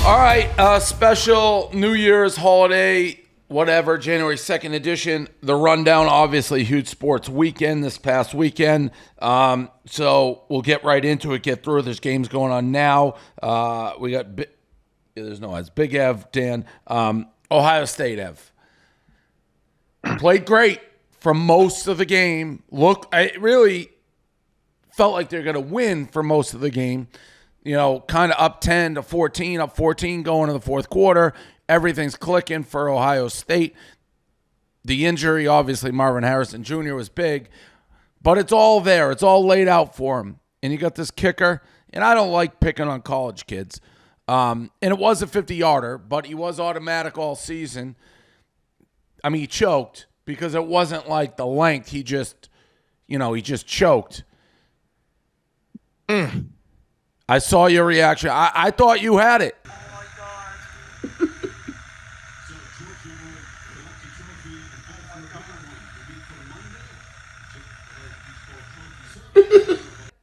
All right, special New Year's holiday, whatever, January 2nd edition. The Rundown, obviously, huge sports weekend this past weekend. So we'll get right into it, get through it. There's games going on now. We got, there's no odds. Big Ev, Dan. Ohio State Ev. Played great for most of the game. I really felt like they're going to win for most of the game. You know, kind of up 10 to 14, up 14 going to the fourth quarter. Everything's clicking for Ohio State. The injury, obviously, Marvin Harrison Jr. was big, but it's all there. It's all laid out for him. And you got this kicker, and I don't like picking on college kids. And it was a 50-yarder, but he was automatic all season. I mean, he choked because it wasn't like the length. He just choked. I saw your reaction. I thought you had it. Oh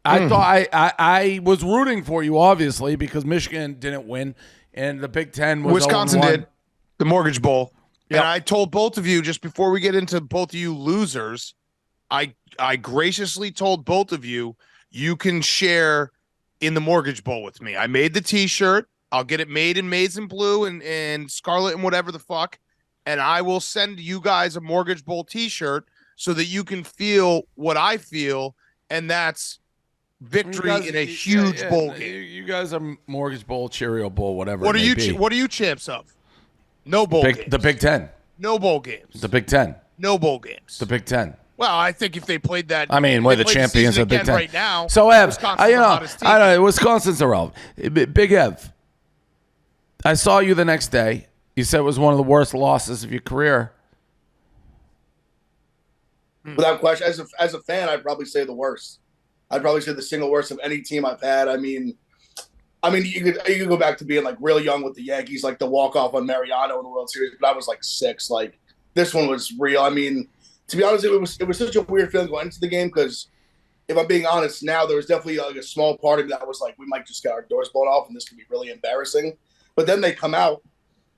my God. I was rooting for you, obviously, because Michigan didn't win, and the Big Ten was Wisconsin 0-1. did the Mortgage Bowl. Yep. And I told both of you, just before we get into both of you losers, I graciously told both of you, you can share in the Mortgage Bowl with me. I made the t-shirt. I'll get it made in maize and blue and scarlet and whatever the fuck. And I will send you guys a Mortgage Bowl t-shirt so that you can feel what I feel. And that's victory in a huge bowl game. You guys are Mortgage Bowl, Cheerio Bowl, whatever. What are you? be. What are you champs of? No bowl games. The Big Ten. No bowl games. The Big Ten. No bowl games. The Big Ten. Well, I think if they played that, I mean, we're the champions of the Big Ten right now. So Ev, Wisconsin's the hottest team. I know Wisconsin's irrelevant. Big Ev, I saw you the next day. You said it was one of the worst losses of your career. Without question, as a fan, I'd probably say the worst. I'd probably say the single worst of any team I've had. I mean, you could go back to being like real young with the Yankees, like the walk off on Mariano in the World Series, but I was like 6. Like this one was real. I mean, to be honest, it was such a weird feeling going into the game because if I'm being honest now, there was definitely like a small part of me that was like, we might just get our doors blown off and this could be really embarrassing. But then they come out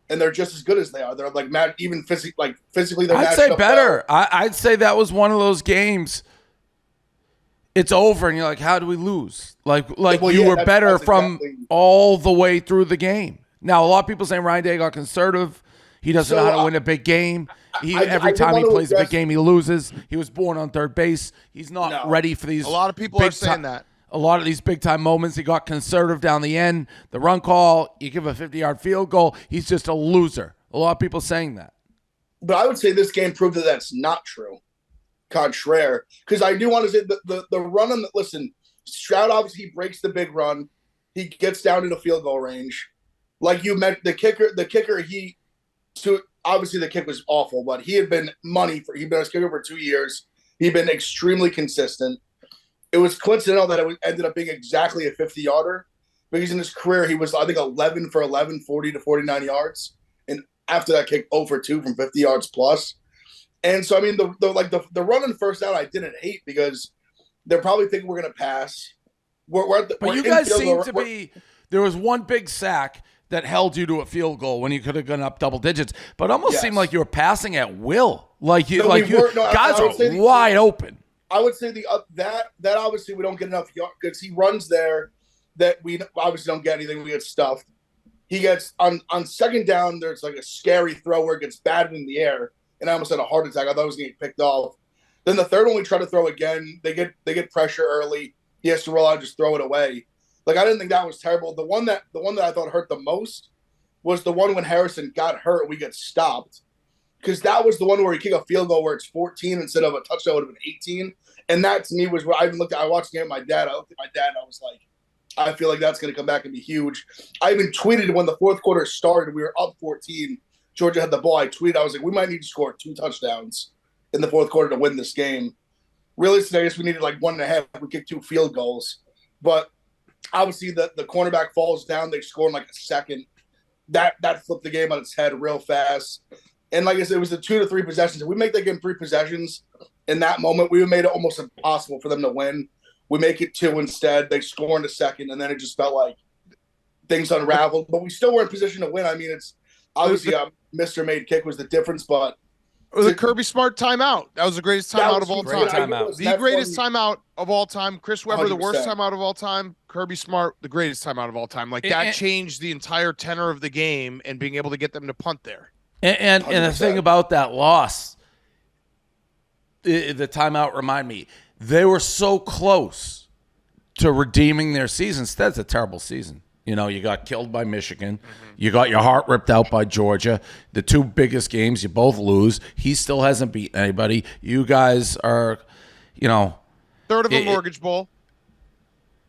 and they're just as good as they are. They're like mad, even physically. They're I'd say better. I'd say that was one of those games. It's over, and you're like, how do we lose? Like you were better from all the way through the game. Now, a lot of people saying Ryan Day got conservative. He doesn't know how to win a big game. Every time he plays a big game, he loses. He was born on third base. He's not ready for these. A lot of people are saying that. A lot of these big-time moments, he got conservative down the end. The run call, you give a 50-yard field goal, he's just a loser. A lot of people saying that. But I would say this game proved that that's not true. Contraire. Because I do want to say the run on the – listen, Stroud obviously breaks the big run. He gets down into field goal range. Like you meant, the kicker, obviously the kick was awful, but he had been he'd been a kicker for 2 years. He'd been extremely consistent. It was coincidental that it ended up being exactly a 50-yarder because in his career, he was, I think, 11 for 11, 40 to 49 yards. And after that kick, 0 for 2 from 50 yards plus. And so, I mean, the run and first down I didn't hate because they're probably thinking we're going to pass. But you guys seem to be – there was one big sack that held you to a field goal when you could have gone up double digits. But it almost seemed like you were passing at will. Guys are wide open. I would say that obviously we don't get enough yards because he runs there that we obviously don't get anything. We get stuffed. He gets on second down. There's like a scary throw where it gets batted in the air, and I almost had a heart attack. I thought it was going to get picked off. Then the third one we try to throw again. They get pressure early. He has to roll out and just throw it away. Like I didn't think that was terrible. The one that I thought hurt the most was the one when Harrison got hurt. We get stopped. Because that was the one where he kicked a field goal where it's 14 instead of a touchdown would have been 18. And that to me was what I watched the game with my dad. I looked at my dad and I was like, I feel like that's going to come back and be huge. I even tweeted when the fourth quarter started, we were up 14. Georgia had the ball. I tweeted, I was like, we might need to score 2 touchdowns in the fourth quarter to win this game. Realistically, I guess we needed like 1.5. We kicked 2 field goals. But obviously the cornerback falls down. They score in like a second. That flipped the game on its head real fast. And like I said, it was the 2 to 3 possessions. If we make that game 3 possessions in that moment, we would have made it almost impossible for them to win. We make it 2 instead. They score in the second, and then it just felt like things unraveled, but we still were in position to win. I mean, it's obviously Mr. Made kick was the difference, but the Kirby Smart timeout. That was the greatest timeout of all time. The greatest timeout of all time. Chris Webber, 100%. The worst timeout of all time. Kirby Smart, the greatest timeout of all time. Like that changed the entire tenor of the game and being able to get them to punt there. And the thing about that loss, the timeout remind me, they were so close to redeeming their season. Instead, it's a terrible season. You know, you got killed by Michigan. Mm-hmm. You got your heart ripped out by Georgia. The two biggest games, you both lose. He still hasn't beaten anybody. You guys are, you know. Third of a mortgage bowl.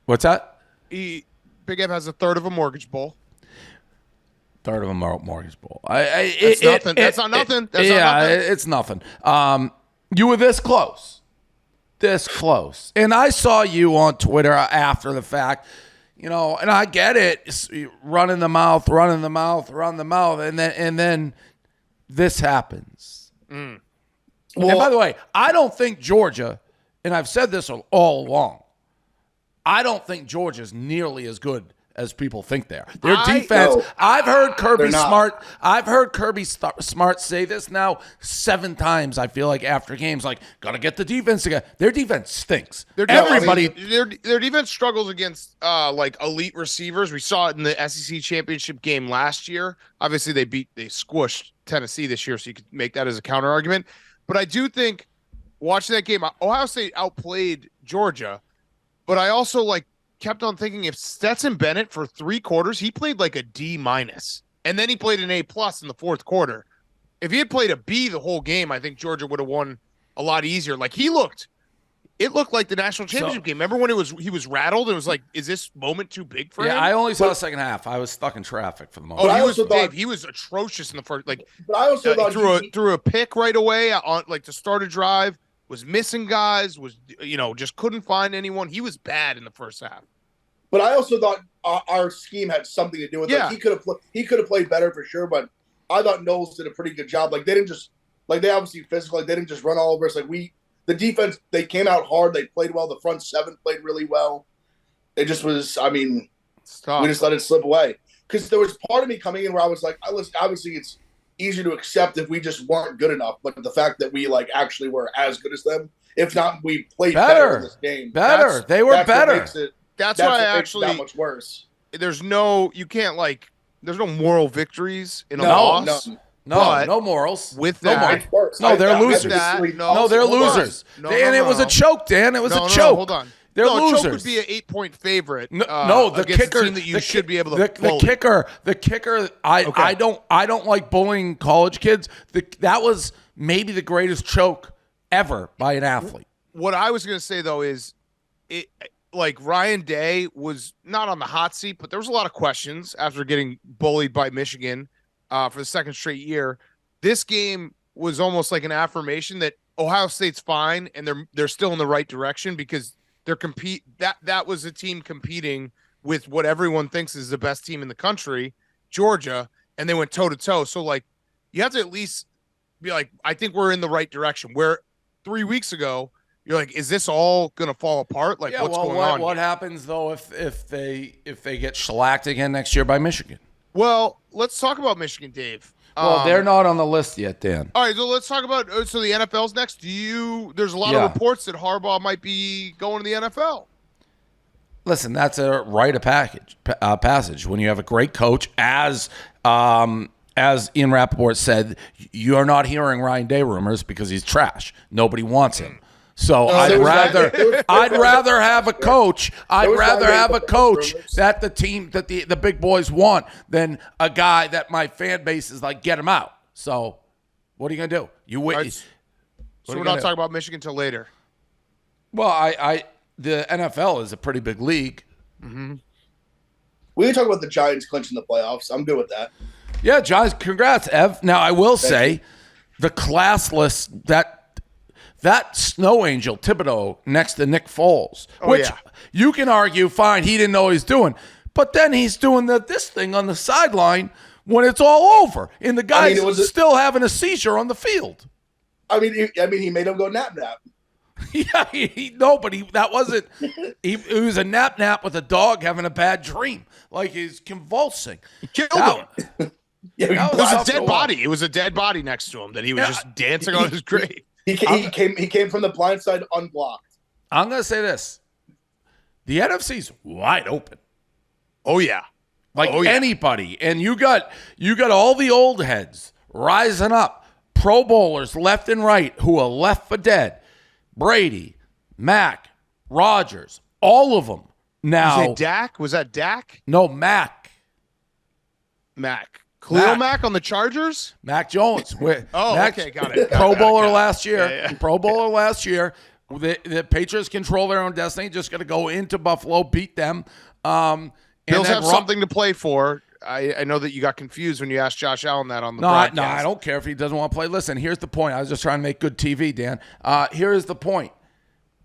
What's that? Big Ev has a third of a mortgage bowl. Third of a mortgage bowl. That's nothing. That's not nothing. It's nothing. You were this close. This close. And I saw you on Twitter after the fact. You know, and I get it. It's running the mouth, and then this happens. Mm. Well, and by the way, I don't think Georgia, and I've said this all along, I don't think Georgia's nearly as good as people think they are. Their defense. No, I've heard Kirby Smart. I've heard Kirby Smart say this now 7 times. I feel like after games, like gotta get the defense together. Their defense stinks. Their defense struggles against like elite receivers. We saw it in the SEC championship game last year. Obviously, they squished Tennessee this year, so you could make that as a counter argument. But I do think watching that game, Ohio State outplayed Georgia, but I also kept on thinking if Stetson Bennett for 3 quarters, he played like a D-, and then he played an A+ in the fourth quarter. If he had played a B the whole game, I think Georgia would have won a lot easier. Like it looked like the national championship game. Remember when he was rattled? It was like, is this moment too big for him? Yeah, I only saw the second half. I was stuck in traffic for the moment. He was atrocious in the first. But I also thought threw a pick right away on to start a drive. Was missing guys. Just couldn't find anyone. He was bad in the first half. But I also thought our scheme had something to do with it. Yeah. He could have played better for sure, but I thought Knowles did a pretty good job. Like they didn't just they obviously physical. They didn't just run all over us. The defense, they came out hard. They played well. The front 7 played really well. It just was. I mean, we just let it slip away because there was part of me coming in where I was like, obviously it's easier to accept if we just weren't good enough, but the fact that we actually were as good as them, if not, we played better in this game. They were better. That's why I actually that much worse. There's no moral victories in a loss. No morals. With that, they're losers. They're losers. And it was a choke, Dan. It was a choke. Hold on. They're losers. A choke would be an 8-point favorite. The kicker. A team that you should be able to bully. The kicker. I don't like bullying college kids. That was maybe the greatest choke ever by an athlete. What I was going to say though is, Ryan Day was not on the hot seat, but there was a lot of questions after getting bullied by Michigan for the second straight year. This game was almost like an affirmation that Ohio State's fine and they're still in the right direction because that was a team competing with what everyone thinks is the best team in the country, Georgia, and they went toe to toe. So you have to at least be like, I think we're in the right direction. Where 3 weeks ago, you're like, is this all going to fall apart? What's going on? What happens though if they get shellacked again next year by Michigan? Well, let's talk about Michigan, Dave. Well, they're not on the list yet, Dan. All right, so let's talk about the NFL's next. There's a lot of reports that Harbaugh might be going to the NFL. Listen, that's a rite of passage when you have a great coach. As Ian Rappaport said, you're not hearing Ryan Day rumors because he's trash. Nobody wants him. So I'd rather have a coach. That the team that the big boys want than a guy that my fan base is like, get him out. So what are you gonna do? You wait. Right. So we're not talking about Michigan till later. Well, the NFL is a pretty big league. Mm-hmm. We can talk about the Giants clinching the playoffs. I'm good with that. Yeah, Giants. Congrats, Ev. Now I will say, the classless that snow angel Thibodeau next to Nick Foles, which you can argue, fine, he didn't know what he's doing, but then he's doing this thing on the sideline when it's all over, and the guy's still having a seizure on the field. I mean, he made him go nap. Yeah, no, but that wasn't. It was a nap with a dog having a bad dream, like he's convulsing. He killed him. Yeah, It was a dead body. It was a dead body next to him that he was just dancing on his grave. He came from the blind side unblocked. I'm gonna say this: the NFC's wide open. Oh yeah, anybody, and you got all the old heads rising up, Pro Bowlers left and right who are left for dead. Brady, Mac, Rodgers, all of them. Now, was it Dak? Was that Dak? No, Mac. Khalil Mack on the Chargers? Mac Jones. Okay, got it. Pro Bowler last year. Yeah. Pro Bowler last year. The Patriots control their own destiny. Just got to go into Buffalo, beat them. Bills have something to play for. I know that you got confused when you asked Josh Allen that on the broadcast. No, I don't care if he doesn't want to play. Listen, here's the point. I was just trying to make good TV, Dan. Here is the point.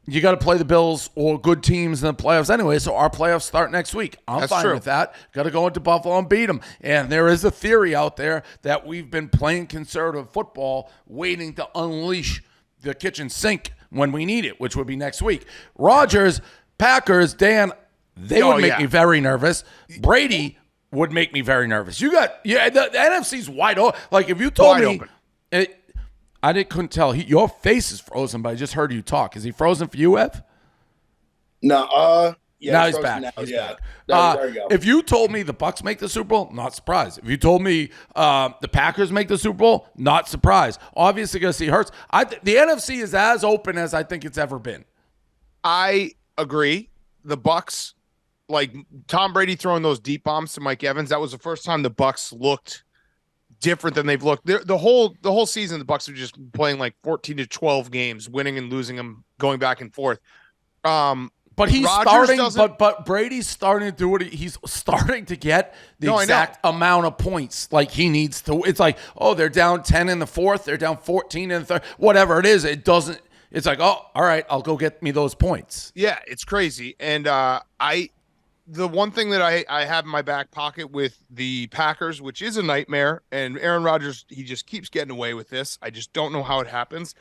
You got to play the Bills or good teams in the playoffs anyway, so our playoffs start next week. I'm fine with that. Got to go into Buffalo and beat them. And there is a theory out there that we've been playing conservative football, waiting to unleash the kitchen sink when we need it, which would be next week. Rodgers, Packers, Dan, they would make me very nervous. Brady would make me very nervous. The NFC's wide open. Like if you told me, couldn't tell. Your face is frozen, but I just heard you talk. Is he frozen for you, Ev? No. Yeah, now he's back. Now, he's back. There you go. If you told me the Bucs make the Super Bowl, not surprised. If you told me the Packers make the Super Bowl, not surprised. Obviously, going to see Hurts. The NFC is as open as I think it's ever been. I agree. The Bucs, like Tom Brady throwing those deep bombs to Mike Evans, that was the first time the Bucs looked different than they've looked. The whole season, the Bucs have just playing like 14 to 12 games, winning and losing them, going back and forth. But he's starting. But Brady's starting to do what he's starting to get the exact amount of points like he needs to. It's like, they're down 10 in the fourth, they're down 14 in the third, whatever it is. It doesn't. It's like, all right, I'll go get me those points. Yeah, it's crazy. And the one thing that I have in my back pocket with the Packers, which is a nightmare, and Aaron Rodgers, he just keeps getting away with this. I just don't know how it happens.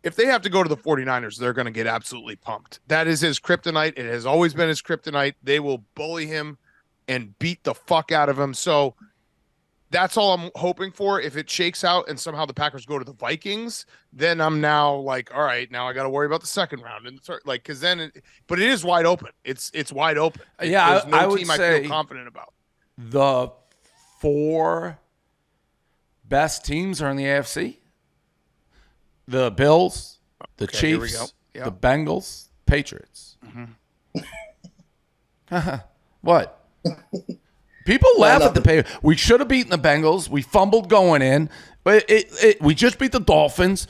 If they have to go to the 49ers, they're going to get absolutely pumped. That is his kryptonite. It has always been his kryptonite. They will bully him and beat the fuck out of him. So that's all I'm hoping for. If it shakes out and somehow the Packers go to the Vikings, then I'm now like, all right, now I got to worry about the second round and because then. But it is wide open. It's wide open. Yeah, there's no I would team say I feel confident about. The 4 best teams are in the AFC. The Bills, the Chiefs, the Bengals, Patriots. Mm-hmm. What? People laugh at the Patriots. We should have beaten the Bengals. We fumbled going in. But we just beat the Dolphins.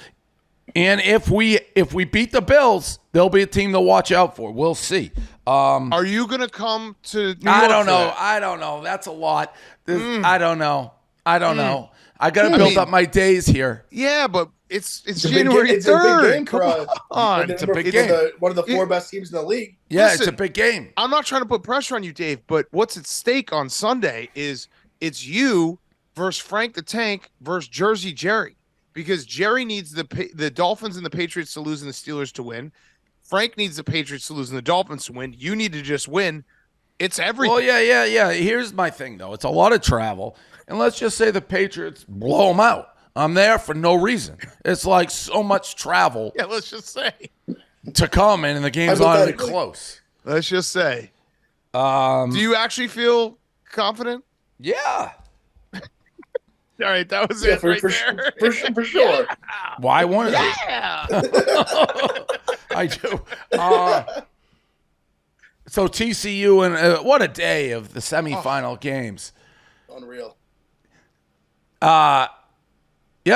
And if we beat the Bills, there'll be a team to watch out for. We'll see. Are you going to come to New York? I don't know. I don't know. That's a lot. I don't know. I don't know. I got to build up my days here. Yeah, but it's January 3rd. It's a big game for us. It's a big game. One of the 4 best teams in the league. Yeah, listen, it's a big game. I'm not trying to put pressure on you, Dave, but what's at stake on Sunday is it's you versus Frank the Tank versus Jersey Jerry, because Jerry needs the Dolphins and the Patriots to lose and the Steelers to win. Frank needs the Patriots to lose and the Dolphins to win. You need to just win. It's everything. Well, yeah. Here's my thing, though. It's a lot of travel. And let's just say the Patriots blow them out. I'm there for no reason. It's like so much travel. Yeah, let's just say. To come in, and the game's not even close. Let's just say. Do you actually feel confident? Yeah. All right, that was it right there. For sure. Yeah. Why wouldn't Yeah. I do. So TCU, and what a day of the semifinal games. Unreal. Yeah,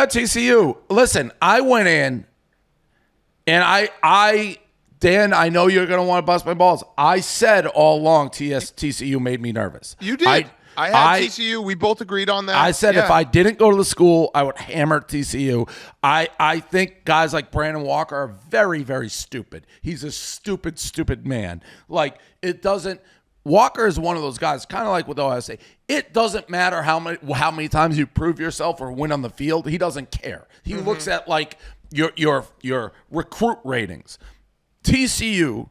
TCU. Listen, I went in, and Dan, I know you're going to want to bust my balls. I said all along TCU made me nervous. You did. I had TCU. We both agreed on that. I said if I didn't go to the school, I would hammer TCU. I think guys like Brandon Walker are very, very stupid. He's a stupid, stupid man. Like, it doesn't – Walker is one of those guys, kind of like with Ohio State. It doesn't matter how many times you prove yourself or win on the field. He doesn't care. He looks at, like, your recruit ratings. TCU,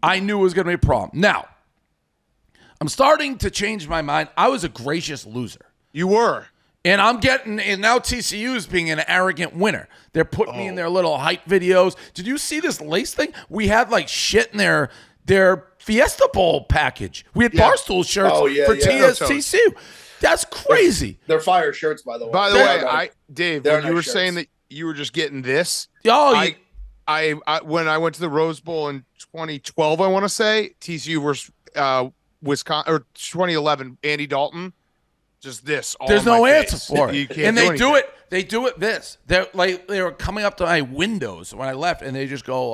I knew was going to be a problem. Now, I'm starting to change my mind. I was a gracious loser. You were. And now TCU is being an arrogant winner. They're putting me in their little hype videos. Did you see this lace thing? We had like shit in their Fiesta Bowl package. We had Barstool shirts for TCU. That's crazy. They're fire shirts, by the way. By the way, Dave, when you were saying that you were just getting this, I when I went to the Rose Bowl in 2012, I want to say TCU versus Wisconsin, or 2011, Andy Dalton. Just this. There's no answer for it. You can't and do they anything. do it. They do it this. They were coming up to my windows when I left, and they just go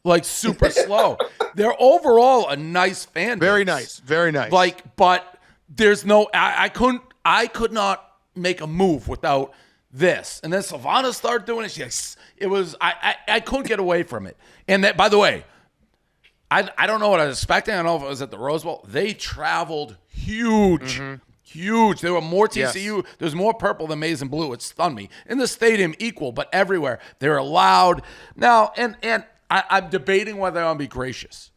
like super slow. They're overall a nice fan base. Very nice. Very nice. But there's no. I could not make a move without this. And then Savannah started doing it. I couldn't get away from it. And that, by the way, I don't know what I was expecting. I don't know if it was at the Rose Bowl. They traveled huge. Huge. There were more TCU. Yes. There's more purple than maize and blue. It stunned me. In the stadium, equal, but everywhere. They're loud. Now, and I'm debating whether I'm going to be gracious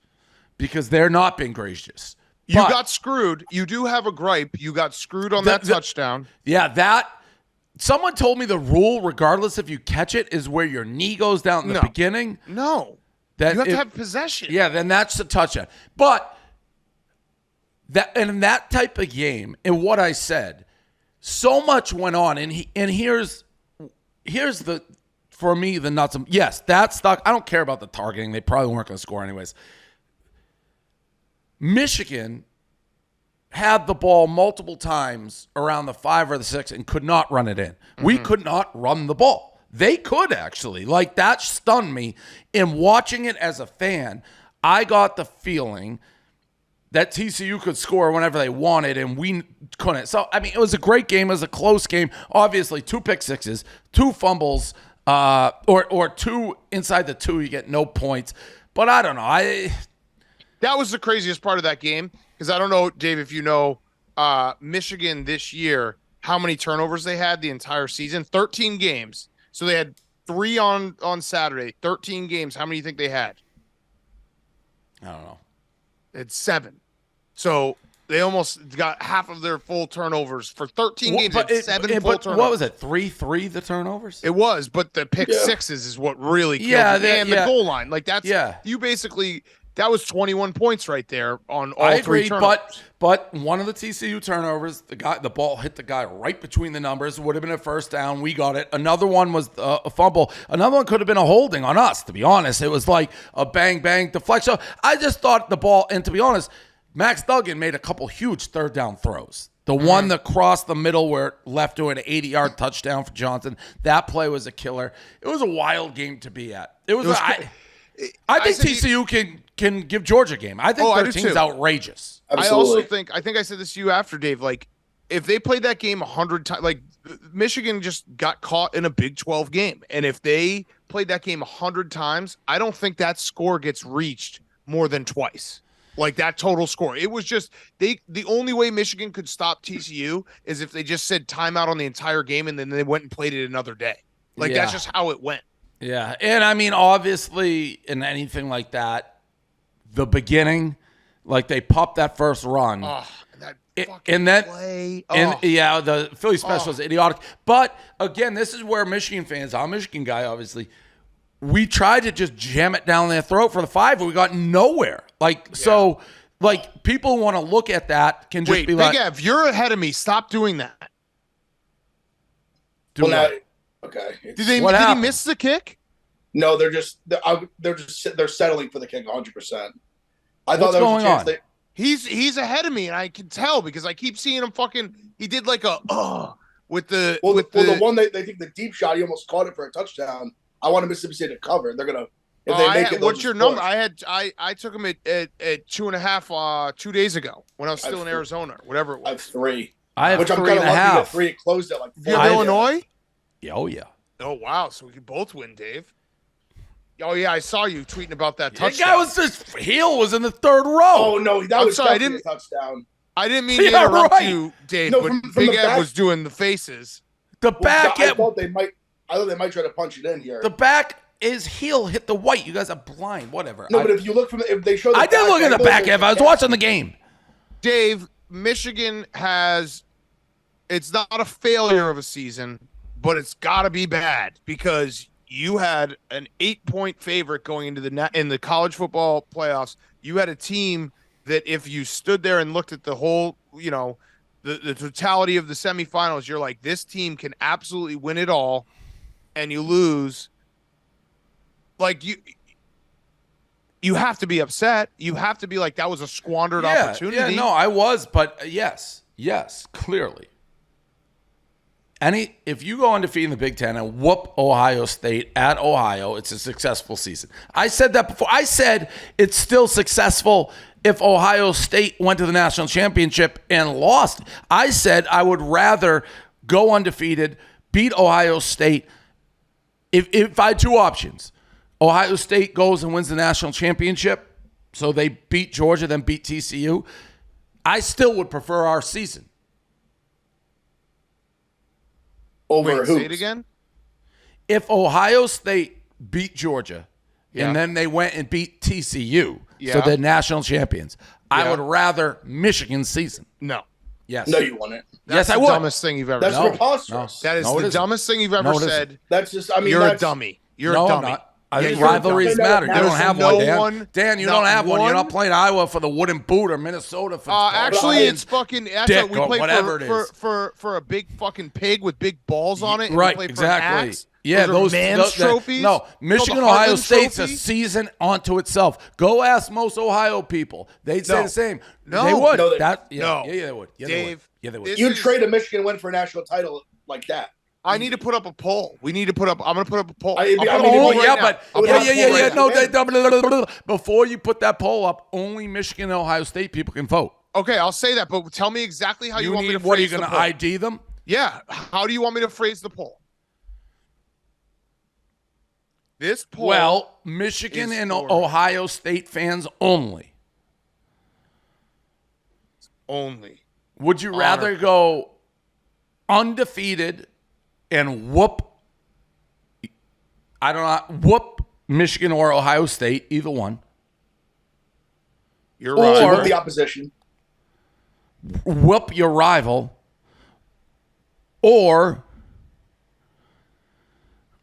because they're not being gracious. You got screwed. You do have a gripe. You got screwed on that touchdown. Yeah, someone told me the rule, regardless if you catch it, is where your knee goes down in the beginning. No. You have to have possession. Yeah, then that's the touchdown. But in that type of game, and what I said, so much went on, and here's the for me the nuts. Yes, that stuck. I don't care about the targeting. They probably weren't going to score anyways. Michigan had the ball multiple times around the 5 or the 6 and could not run it in. We could not run the ball. They could actually. Like, that stunned me. In watching it as a fan, I got the feeling that TCU could score whenever they wanted, and we couldn't. So, I mean, it was a great game. It was a close game. Obviously, 2 pick sixes, 2 fumbles, or 2 inside the 2, you get no points. But I don't know. That was the craziest part of that game, because I don't know, Dave, if you know, Michigan this year, how many turnovers they had the entire season. 13 games. So they had 3 on Saturday, 13 games. How many do you think they had? I don't know. It's 7. So they almost got half of their full turnovers for 13 games. But 7 full turnovers. What was it? 3 the turnovers? It was, but the pick sixes is what really killed it. And the goal line. Like you basically. That was 21 points right there on all 3 turnovers. But one of the TCU turnovers, the ball hit the guy right between the numbers. It would have been a first down. We got it. Another one was a fumble. Another one could have been a holding on us, to be honest. It was like a bang-bang deflection. I just thought the ball, and to be honest, Max Duggan made a couple huge third down throws. The one that crossed the middle where it left to an 80-yard touchdown for Johnson, that play was a killer. It was a wild game to be at. I think TCU can give Georgia a game. I think their team's outrageous. Absolutely. I think I said this to you after, Dave. Like, if they played that game 100 times, like Michigan just got caught in a Big 12 game, and if they played that game 100 times, I don't think that score gets reached more than twice. Like that total score. It was just the only way Michigan could stop TCU is if they just said timeout on the entire game and then they went and played it another day. Like that's just how it went. Yeah, and I mean, obviously, in anything like that, the beginning, like they popped that first run. Oh, that play. The Philly special is idiotic. But again, this is where Michigan fans, I'm a Michigan guy, obviously, we tried to just jam it down their throat for the 5, but we got nowhere. So, people who want to look at that can just be like, Big Ev, you're ahead of me. Stop doing that. Okay. Did he miss the kick? No, they're settling for the kick 100%. I thought What's there was going a chance on? He's ahead of me, and I can tell because I keep seeing him he did like a with the the one they think the deep shot, he almost caught it for a touchdown. I want Mississippi State to cover. They're gonna if they make it. What's your number? I took him at 2.5 2 days ago when I was still in Arizona, or whatever it was. I have 3. I have which 3.5. I'm kind of lucky at 3. It closed at like 4. You have Illinois? Oh yeah. Oh wow! So we can both win, Dave. Oh yeah, I saw you tweeting about that touchdown. The guy was his heel was in the 3rd row. Oh no, that was definitely a touchdown. I didn't mean to interrupt you, Dave, No, but from Big the Ed back- was doing the faces. The back I thought they might try to punch it in here. The back is heel hit the white. You guys are blind. Whatever. No, but if you look from if they show the I did look at the back, Ev. I was watching the game. Dave, Michigan it's not a failure of a season, but it's got to be bad because you had an 8-point favorite going into in the college football playoffs. You had a team that if you stood there and looked at the whole, the totality of the semifinals, you're like, this team can absolutely win it all, and you lose. Like, you have to be upset. You have to be like, that was a squandered opportunity. Yeah, no, I was, but yes, clearly. If you go undefeated in the Big Ten and whoop Ohio State at Ohio, it's a successful season. I said that before. I said it's still successful if Ohio State went to the national championship and lost. I said I would rather go undefeated, beat Ohio State. If I had two options, Ohio State goes and wins the national championship, so they beat Georgia, then beat TCU, I still would prefer our season. Over say it again? If Ohio State beat Georgia and then they went and beat TCU, so they're national champions, I would rather Michigan's season. No. Yes. No, you wouldn't. That's I the would. dumbest thing you've ever That's said. preposterous. That is the dumbest thing you've ever said. That's just, you're a dummy. You're a dummy. Not. I think rivalries matter. You don't have one, Dan. Dan, you don't have one. You're not playing Iowa for the wooden boot or Minnesota for actually, it's fucking. That's we play for a big fucking pig with big balls on it. And right, we play exactly. For yeah, those trophies. No, Michigan Ohio State's a season onto itself. Go ask most Ohio people; they'd say the same. No, they would. No, they would. Yeah, Dave, they would. You'd trade a Michigan win for a national title like that. I need to put up a poll. I'm going to put up a poll. No. Before you put that poll up, only Michigan and Ohio State people can vote. Okay, I'll say that, but tell me exactly how you want me to phrase the poll. What, are you going to ID them? Yeah. How do you want me to phrase the poll? This poll. Well, Michigan and Ohio State fans only. Only. Would you rather go undefeated and whoop Michigan or Ohio State, either one? You're right. Or whoop the opposition. Whoop your rival. Or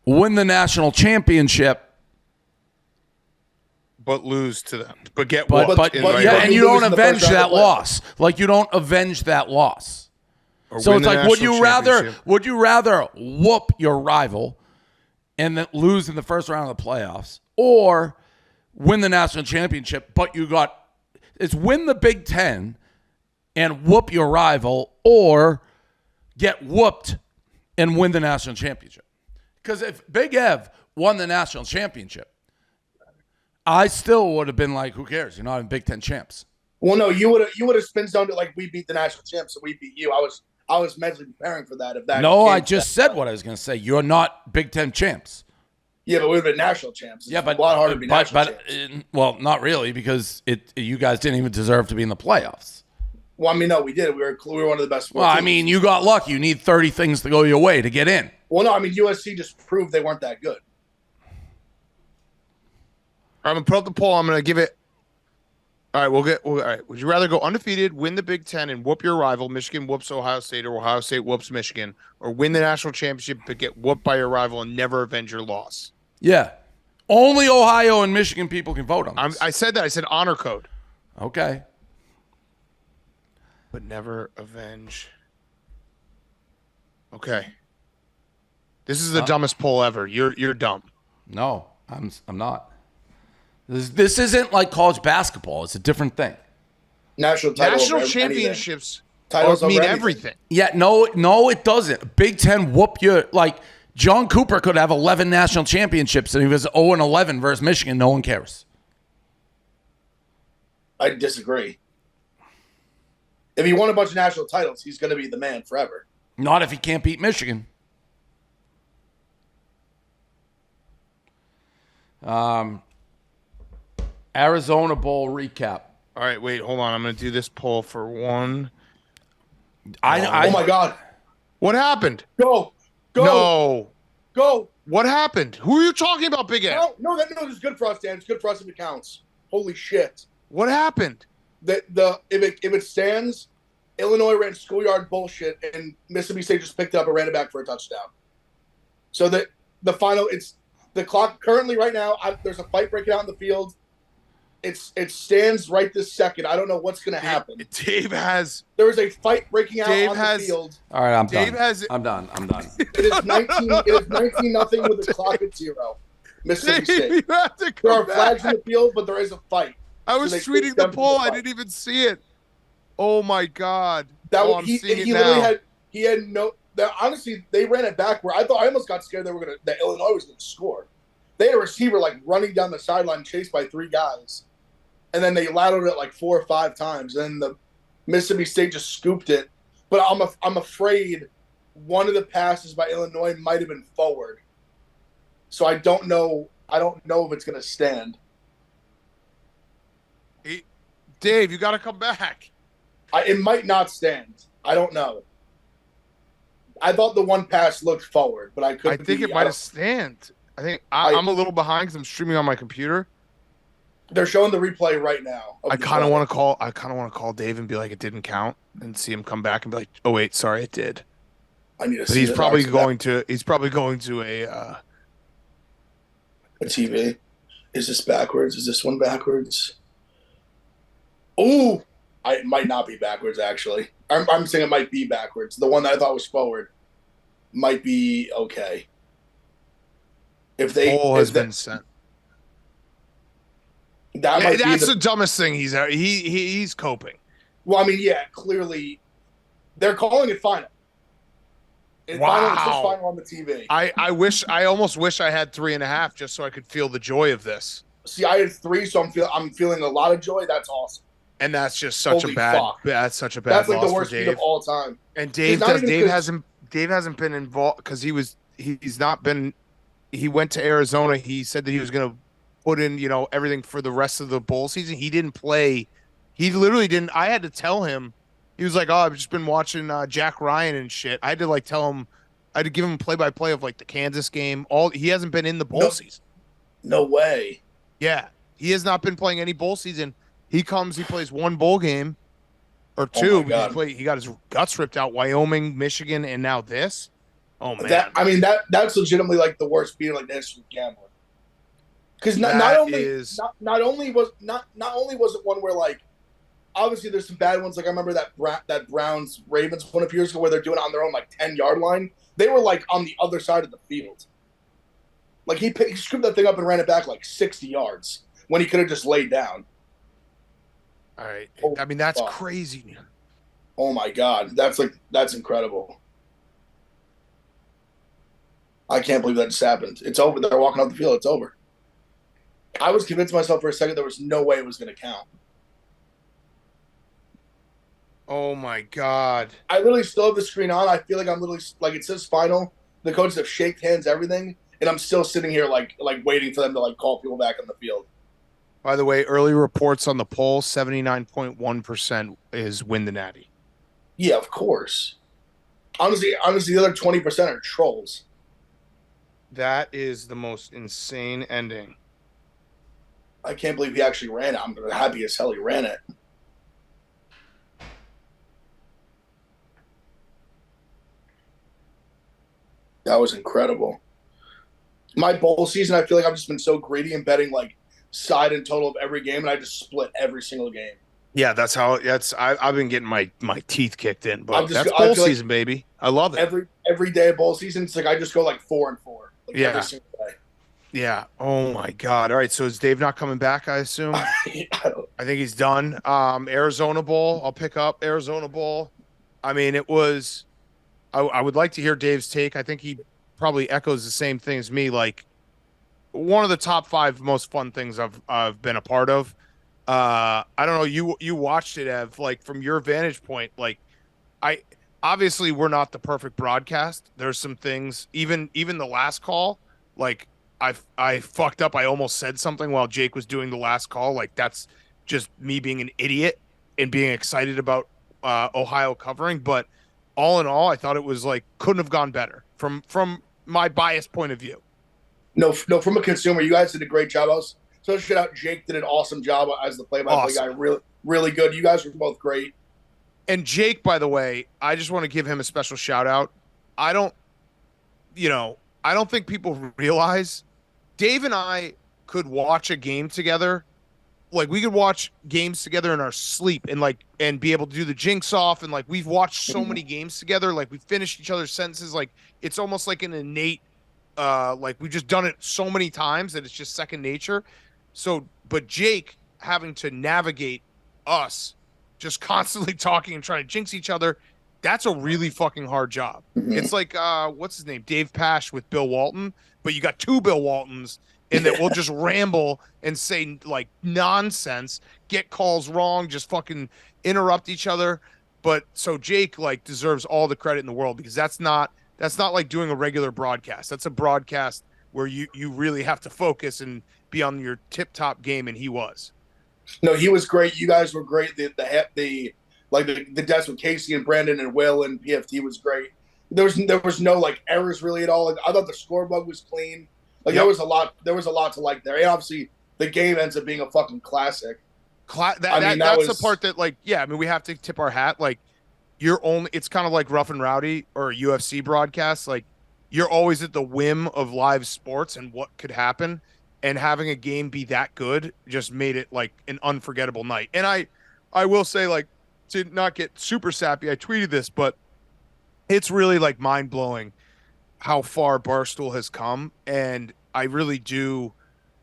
win the national championship. But lose to them. But get whooped. And you don't avenge that loss. Like, you don't avenge that loss. So it's like, would you rather whoop your rival and then lose in the first round of the playoffs, or win the national championship, but it's win the Big Ten and whoop your rival, or get whooped and win the national championship? Because if Big Ev won the national championship, I still would have been like, who cares? You're not in Big Ten champs. Well, no, you would have spin zoned it like we beat the national champs and we beat you. I was mentally preparing for that. No, I just said what I was going to say. You're not Big Ten champs. Yeah, but we'd have been national champs. It's a lot harder to be national champs. Well, not really, because you guys didn't even deserve to be in the playoffs. Well, I mean, no, we did. We were one of the best. Well, I mean, you got lucky. You need 30 things to go your way to get in. Well, no, I mean, USC just proved they weren't that good. I'm going to put up the poll. I'm going to give it. All right, all right. Would you rather go undefeated, win the Big Ten, and whoop your rival, Michigan whoops Ohio State, or Ohio State whoops Michigan, or win the national championship but get whooped by your rival and never avenge your loss? Yeah. Only Ohio and Michigan people can vote on this. I said that. I said honor code. Okay. But never avenge. Okay. This is the dumbest poll ever. You're dumb. No, I'm not. This isn't like college basketball. It's a different thing. National championships mean everything. Yeah, no, it doesn't. Big Ten whoop you. Like, John Cooper could have 11 national championships and he was 0-11 versus Michigan. No one cares. I disagree. If he won a bunch of national titles, he's going to be the man forever. Not if he can't beat Michigan. Arizona Bowl recap. All right, wait, hold on. I'm going to do this poll for one. Oh my God. What happened? Go. No. Go. What happened? Who are you talking about, Big Ed? No, this is good for us, Dan. It's good for us if it counts. Holy shit. What happened? If it stands, Illinois ran schoolyard bullshit, and Mississippi State just picked it up and ran it back for a touchdown. So the final, it's the clock currently right now. There's a fight breaking out in the field. It stands right this second. I don't know what's going to happen. There is a fight breaking out on the field. All right, I'm done. I'm done. It is 19. It is 19-0 with the clock at 0. Mississippi State. There are flags in the field, but there is a fight. I was tweeting the poll. I didn't even see it. Oh my god! He had no. Honestly, they ran it back where I almost got scared that Illinois was going to score. They had a receiver like running down the sideline, chased by 3 guys, and then they lateraled it like 4 or 5 times. And the Mississippi State just scooped it. But I'm afraid one of the passes by Illinois might have been forward. So I don't know. I don't know if it's going to stand. Dave, you got to come back. It might not stand. I don't know. I thought the one pass looked forward, but I couldn't. I think it might have stand. I think I'm a little behind because I'm streaming on my computer. They're showing the replay right now. I kind of want to call. I kind of want to call Dave and be like, it didn't count, and see him come back and be like, oh wait, sorry, it did. I need to. But he's probably going to. He's probably going to a TV. Is this backwards? Is this one backwards? Ooh, it might not be backwards, actually. I'm saying it might be backwards. The one that I thought was forward might be okay. If they poll has been sent. That's the dumbest thing he's coping. Well, I mean, yeah, clearly they're calling it final. Wow. It's just final on the TV. I almost wish I had 3.5 just so I could feel the joy of this. See, I had 3, so I'm feeling a lot of joy. That's awesome. And that's just such a bad. That's such a bad. That's like the worst beat of all time. And Dave hasn't been involved because he's not been. He went to Arizona. He said that he was going to put in everything for the rest of the bowl season. He didn't play. He literally didn't. I had to tell him. He was like, "Oh, I've just been watching Jack Ryan and shit." I had to tell him. I had to give him play-by-play of the Kansas game. He hasn't been in the bowl season. No way. Yeah, he has not been playing any bowl season. He plays 1 bowl game or 2. He got his guts ripped out. Wyoming, Michigan, and now this. Oh man! That's legitimately the worst beat of the history of gambling. Because not only was it one where obviously there's some bad ones. I remember that Browns Ravens one a few years ago where they're doing it on their own 10-yard line. They were on the other side of the field. He scooped that thing up and ran it back 60 yards when he could have just laid down. All right. I mean, that's crazy. Oh my God. That's incredible. I can't believe that just happened. It's over. They're walking off the field. It's over. I was convinced myself for a second there was no way it was going to count. Oh my God. I literally still have the screen on. I feel like I'm literally it says final. The coaches have shaked hands, everything. And I'm still sitting here waiting for them to call people back on the field. By the way, early reports on the poll, 79.1% is win the Natty. Yeah, of course. Honestly, the other 20% are trolls. That is the most insane ending. I can't believe he actually ran it. I'm happy as hell he ran it. That was incredible. My bowl season, I feel like I've just been so greedy and betting side and total of every game, and I just split every single game. Yeah, that's how. I've been getting my teeth kicked in, but that's bowl season, baby. I love it. Every day of bowl season, it's I just go 4-4. Every single day. Yeah. Oh my God. All right. So is Dave not coming back? I assume. I think he's done. Arizona Bowl. I'll pick up Arizona Bowl. I mean, it was. I would like to hear Dave's take. I think he probably echoes the same thing as me. One of the top 5 most fun things I've been a part of. I don't know. You watched it, Ev. From your vantage point, obviously we're not the perfect broadcast. There's some things. Even the last call, I fucked up. I almost said something while Jake was doing the last call. That's just me being an idiot and being excited about Ohio covering. But all in all, I thought it was couldn't have gone better. from my biased point of view. No, from a consumer, you guys did a great job. So shout out, Jake did an awesome job as the play-by-play guy. Really, really good. You guys were both great. And Jake, by the way, I just want to give him a special shout out. I don't think people realize Dave and I could watch a game together. Like we could watch games together in our sleep and be able to do the jinx off. And like, we've watched so many games together. Like we finished each other's sentences. Like it's almost like an innate, like we've just done it so many times that it's just second nature. So, but Jake having to navigate us just constantly talking and trying to jinx each other, that's a really fucking hard job. It's like, what's his name? Dave Pash with Bill Walton, but you got two Bill Waltons and that will just ramble and say like nonsense, get calls wrong, just fucking interrupt each other. But so Jake like deserves all the credit in the world because that's not like doing a regular broadcast. That's a broadcast where you really have to focus and be on your tip top game. And he was. No, he was great. You guys were great. The deaths with Casey and Brandon and Will and PFT was great. There was no like errors really at all. Like, I thought the score bug was clean. Like there was a lot to like there. And obviously the game ends up being a fucking classic. That's the part that like, yeah, I mean, we have to tip our hat. Like it's kind of like Rough and Rowdy or a UFC broadcast. Like you're always at the whim of live sports and what could happen. And having a game be that good just made it like an unforgettable night. And I will say, like, to not get super sappy, I tweeted this, but it's really like mind blowing how far Barstool has come. And I really do.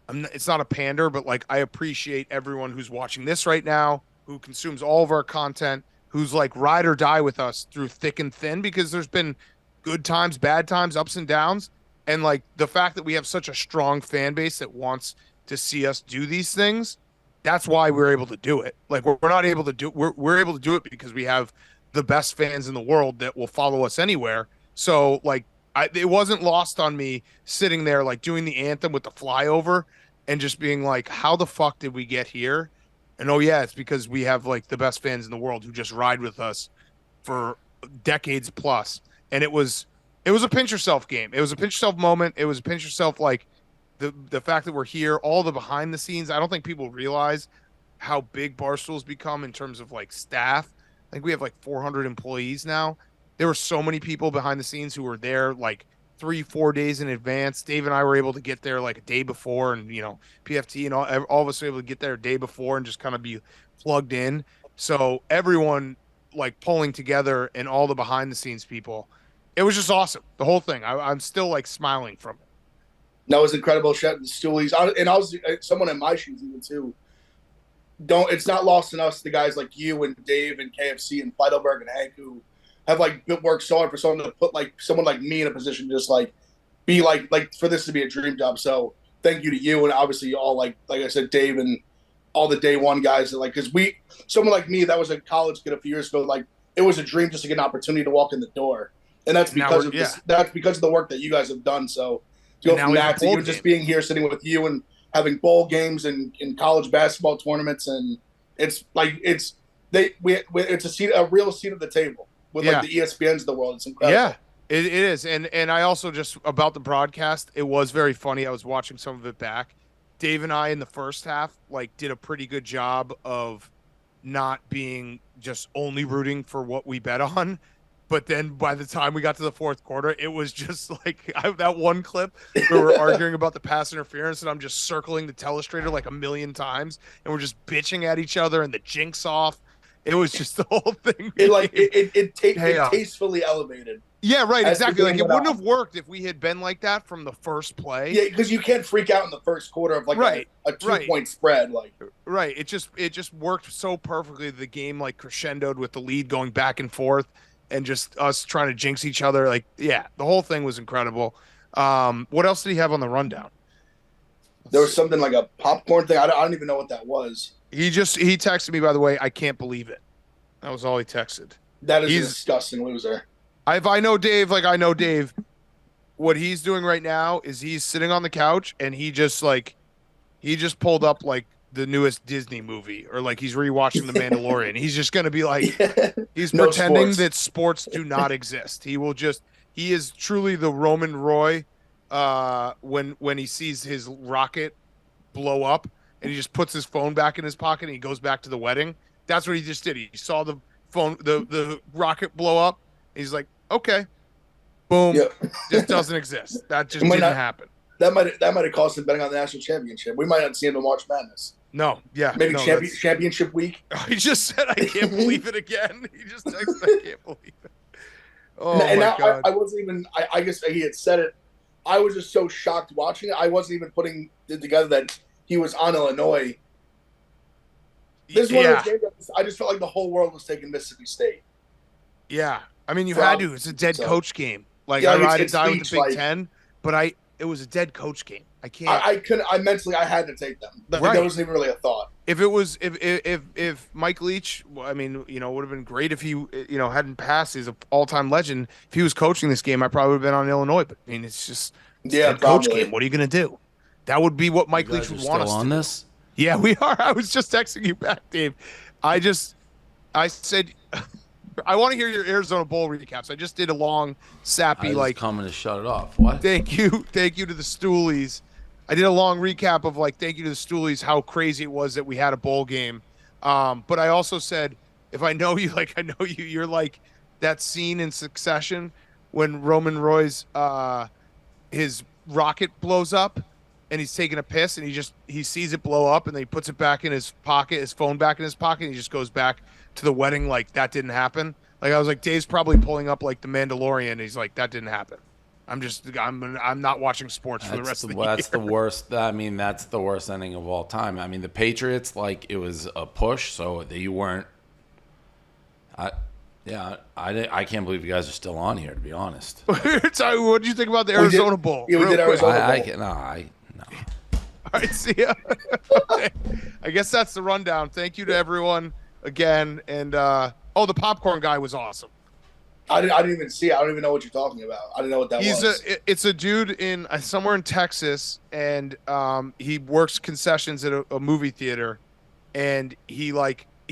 It's not a pander, but like I appreciate everyone who's watching this right now, who consumes all of our content, who's like ride or die with us through thick and thin, because there's been good times, bad times, ups and downs. And like the fact that we have such a strong fan base that wants to see us do these things, that's why we're able to do it. Like we're not able to do we're able to do it because we have the best fans in the world that will follow us anywhere. So like it wasn't lost on me sitting there like doing the anthem with the flyover and just being like, how the fuck did we get here? And oh yeah, it's because we have like the best fans in the world who just ride with us for decades plus. And it was a pinch yourself game. It was a pinch yourself moment. It was a pinch yourself, like the fact that we're here, all the behind the scenes. I don't think people realize how big Barstool's become in terms of like staff. I think we have like 400 employees now. There were so many people behind the scenes who were there like 3-4 days in advance. Dave and I were able to get there like a day before, and PFT and all of us were able to get there a day before and just kind of be plugged in. So everyone like pulling together and all the behind the scenes people. It was just awesome. The whole thing. I'm still like smiling from it. That was incredible. Shut the stoolies. And I was someone in my shoes even too. It's not lost on us, the guys like you and Dave and KFC and Feidelberg and Hank, who have like worked so hard for someone to put like someone like me in a position to just like be like for this to be a dream job. So thank you to you, and obviously all like I said, Dave and all the day one guys that like, because someone like me that was a college kid a few years ago, like it was a dream just to get an opportunity to walk in the door. And that's because that's because of the work that you guys have done. So to go from that to even just being here, sitting with you, and having bowl games and in college basketball tournaments, and it's like it's a real seat at the table with like the ESPNs of the world. It's incredible. Yeah, it is. And I also just about the broadcast, it was very funny. I was watching some of it back. Dave and I in the first half like did a pretty good job of not being just only rooting for what we bet on. But then by the time we got to the fourth quarter, it was just like that one clip where we're arguing about the pass interference, and I'm just circling the telestrator like a million times, and we're just bitching at each other and the jinx off. It was just the whole thing. It tastefully elevated. Yeah, right, exactly. Like it wouldn't have worked if we had been like that from the first play. Yeah, because you can't freak out in the first quarter of like a 2-point spread. Like it just worked so perfectly. The game like crescendoed with the lead going back and forth. And just us trying to jinx each other. Like, yeah, the whole thing was incredible. What else did he have on the rundown? There was something like a popcorn thing. I don't even know what that was. He texted me, by the way, I can't believe it. That was all he texted. That is a disgusting loser. If I know Dave, what he's doing right now is he's sitting on the couch and he just pulled up like the newest Disney movie, or like he's rewatching The Mandalorian. He's just going to be like, he's pretending that sports do not exist. He will just, He is truly the Roman Roy when he sees his rocket blow up and he just puts his phone back in his pocket and he goes back to the wedding. That's what he just did. He saw the phone, the rocket blow up. He's like, okay, boom. Yep. This doesn't exist. That just didn't happen. That might have cost him betting on the national championship. We might not see him in March Madness. No, yeah. Maybe championship week. He just said, I can't believe it again. He just texted, I can't believe it. Oh, and my now God. I wasn't even, I guess he had said it. I was just so shocked watching it. I wasn't even putting it together that he was on Illinois. This is one of those games that I just felt like the whole world was taking Mississippi State. Yeah. I mean, you had to. It's a dead coach game. Like, I ride or die with the Big Ten, but it was a dead coach game. I can't. I couldn't. I mentally, I had to take them. That wasn't even really a thought. If it was, if Mike Leach, I mean, you know, would have been great if he, you know, hadn't passed. He's an all-time legend. If he was coaching this game, I probably would have been on Illinois. But I mean, it's just a dead coach game. What are you going to do? That would be what Mike Leach would want us to do. This? Yeah, we are. I was just texting you back, Dave. I said. I want to hear your Arizona Bowl recaps. I just did a long, sappy, coming to shut it off. What? Thank you to the Stoolies. I did a long recap of thank you to the Stoolies, how crazy it was that we had a bowl game. But I also said, if I know you, I know you, you're like that scene in Succession when Roman Roy's his rocket blows up and he's taking a piss and he sees it blow up and then he puts it back in his pocket, his phone back in his pocket, and he just goes back to the wedding like that didn't happen. Like I was like, Dave's probably pulling up like the Mandalorian. And he's like, that didn't happen. I'm not watching sports for the rest of the year. That's the worst. I mean, that's the worst ending of all time. I mean, the Patriots, it was a push, so that you weren't. I can't believe you guys are still on here, to be honest. What did you think about the Arizona Bowl? Yeah, we did Arizona Bowl. No. All right, see ya. I guess that's the rundown. Thank you to everyone again. And the popcorn guy was awesome. I didn't even see it. I don't even know what you're talking about. I didn't know what that was. It's a dude in somewhere in Texas, and he works concessions at a movie theater, and he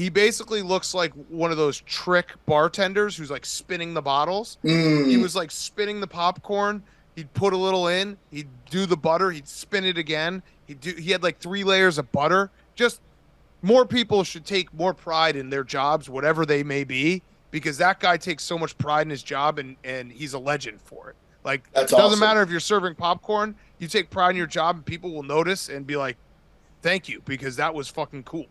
basically looks like one of those trick bartenders who's spinning the bottles. He was spinning the popcorn. He'd put a little in. He'd do the butter. He'd spin it again. He had 3 layers of butter. Just more people should take more pride in their jobs, whatever they may be, because that guy takes so much pride in his job and he's a legend for it. That's it doesn't awesome. matter if you're serving popcorn. You take pride in your job and people will notice and be like, thank you, because that was fucking cool.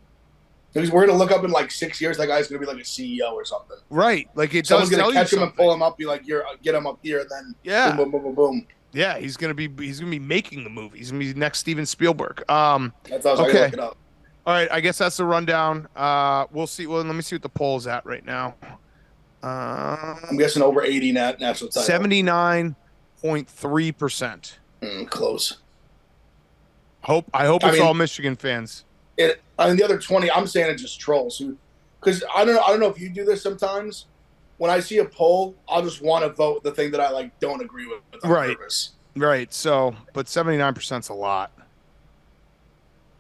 Because we're going to look up in 6 years, that guy's going to be a CEO or something. Right. Someone's going to catch him and pull him up, be like, get him up here, and then boom, boom, boom, boom, boom. Yeah, he's gonna be making the movie. He's gonna be next Steven Spielberg. That's awesome. Okay. Look it up. All right, I guess that's the rundown. We'll see. Well, let me see what the poll's at right now. I'm guessing over 80 national title. 79.3%. Close. I hope it's all Michigan fans. The other 20, I'm saying it's just trolls because I don't know if you do this sometimes. When I see a poll, I'll just want to vote the thing that I don't agree with on purpose. Right. So, but 79% is a lot.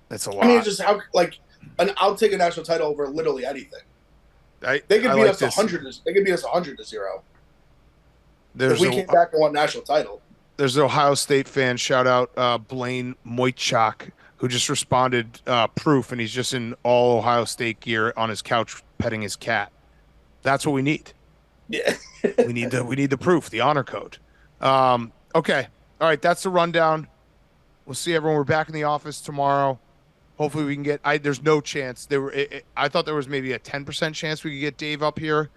That's a lot. I mean, it's just how I'll take a national title over literally anything. They could beat us 100. They could beat us 100-0. If we came back and won national title. There's an Ohio State fan. Shout out Blaine Moitchak, who just responded proof, and he's just in all Ohio State gear on his couch petting his cat. That's what we need. Yeah. we need the proof, the honor code. Okay. All right, that's the rundown. We'll see everyone. We're back in the office tomorrow. Hopefully we can get there's no chance. I thought there was maybe a 10% chance we could get Dave up here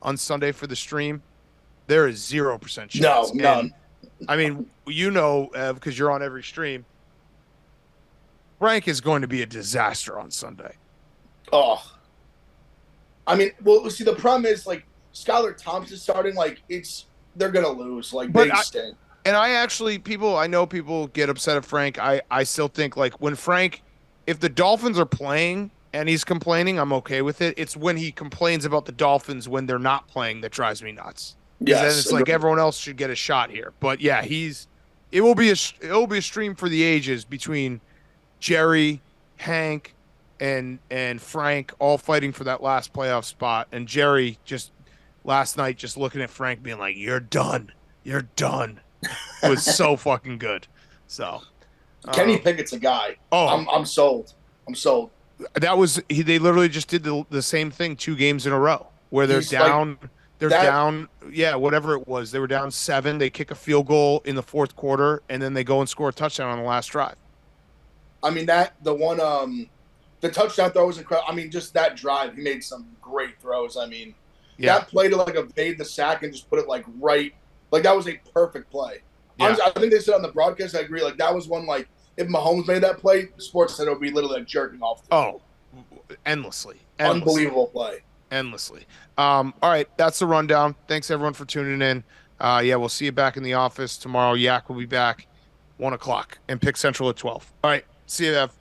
on Sunday for the stream. There is 0% chance. No, none. I mean, because you're on every stream, Frank is going to be a disaster on Sunday. Oh. I mean, well, see, the problem is Skylar Thompson starting, they're gonna lose. They stink. And I know people get upset at Frank. I still think when Frank, if the Dolphins are playing and he's complaining, I'm okay with it. It's when he complains about the Dolphins when they're not playing that drives me nuts. Yes, then it's everyone else should get a shot here. But yeah, it will be a stream for the ages between Jerry, Hank, and Frank all fighting for that last playoff spot, and Jerry just last night just looking at Frank being like, you're done. You're done. It was so fucking good. So Kenny Pickett's a guy. Oh, I'm sold. I'm sold. That was they literally just did the same thing 2 games in a row where they're He's down. like, They're that- down. Yeah, whatever it was. They were down 7. They kick a field goal in the 4th quarter, and then they go and score a touchdown on the last drive. I mean, the touchdown throw was incredible. I mean, just that drive, he made some great throws. I mean, that play to like evade the sack and just put it like right, like that was a perfect play. Yeah. Honestly, I think they said on the broadcast, I agree. Like that was one, like if Mahomes made that play, sports said it would be literally like jerking off. Endlessly. Unbelievable play. Endlessly. All right, that's the rundown. Thanks everyone for tuning in. Yeah, we'll see you back in the office tomorrow. Yak will be back 1 o'clock and Pick Central at 12. All right, see you, Ev.